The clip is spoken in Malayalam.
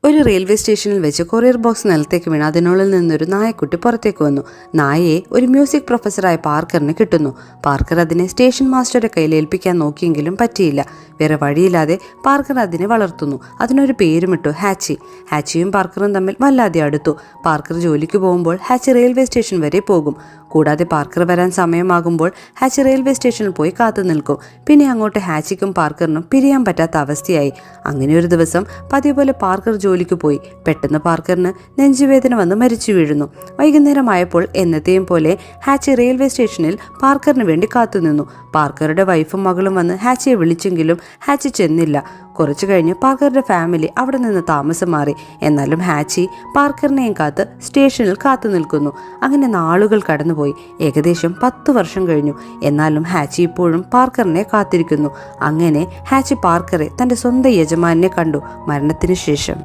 ഒരു റെയിൽവേ സ്റ്റേഷനിൽ വെച്ച് കൊറിയർ ബോക്സ് നിലത്തേക്ക് വീണ് അതിനുള്ളിൽ നിന്നൊരു നായക്കുട്ടി പുറത്തേക്ക് വന്നു. നായയെ ഒരു മ്യൂസിക് പ്രൊഫസറായ പാർക്കറിന് കിട്ടുന്നു. പാർക്കർ അതിനെ സ്റ്റേഷൻ മാസ്റ്ററുടെ കയ്യിൽ ഏൽപ്പിക്കാൻ നോക്കിയെങ്കിലും പറ്റിയില്ല. വേറെ വഴിയില്ലാതെ പാർക്കർ അതിനെ വളർത്തുന്നു. അതിനൊരു പേരുമിട്ടു, ഹാച്ചി. ഹാച്ചിയും പാർക്കറും തമ്മിൽ വല്ലാതെ അടുത്തു. പാർക്കർ ജോലിക്ക് പോകുമ്പോൾ ഹാച്ചി റെയിൽവേ സ്റ്റേഷൻ വരെ പോകും. കൂടാതെ പാർക്കർ വരാൻ സമയമാകുമ്പോൾ ഹാച്ചി റെയിൽവേ സ്റ്റേഷനിൽ പോയി കാത്തു നിൽക്കും. പിന്നെ അങ്ങോട്ട് ഹാച്ചിക്കും പാർക്കറിനും പിരിയാൻ പറ്റാത്ത അവസ്ഥയായി. അങ്ങനെ ഒരു ദിവസം പതിവ് പോലെ പാർക്കർ ജോലിക്ക് പോയി. പെട്ടെന്ന് പാർക്കറിന് നെഞ്ചുവേദന വന്ന് മരിച്ചു വീഴുന്നു. വൈകുന്നേരമായപ്പോൾ എന്നത്തെയും പോലെ ഹാച്ചി റെയിൽവേ സ്റ്റേഷനിൽ പാർക്കറിന് വേണ്ടി കാത്തുനിന്നു. പാർക്കറുടെ വൈഫും മകളും വന്ന് ഹാച്ചിയെ വിളിച്ചെങ്കിലും ഹാച്ചി ചെന്നില്ല. കുറച്ചു കഴിഞ്ഞ് പാർക്കറുടെ ഫാമിലി അവിടെ നിന്ന് താമസം മാറി. എന്നാലും ഹാച്ചി പാർക്കറിനെയും കാത്ത് സ്റ്റേഷനിൽ കാത്തു നിൽക്കുന്നു. അങ്ങനെ നാളുകൾ കടന്നുപോയി. ഏകദേശം 10 വർഷം കഴിഞ്ഞു. എന്നാലും ഹാച്ചി ഇപ്പോഴും പാർക്കറിനെ കാത്തിരിക്കുന്നു. അങ്ങനെ ഹാച്ചി പാർക്കറെ തൻ്റെ സ്വന്തം യജമാനെ കണ്ടു, മരണത്തിന് ശേഷം.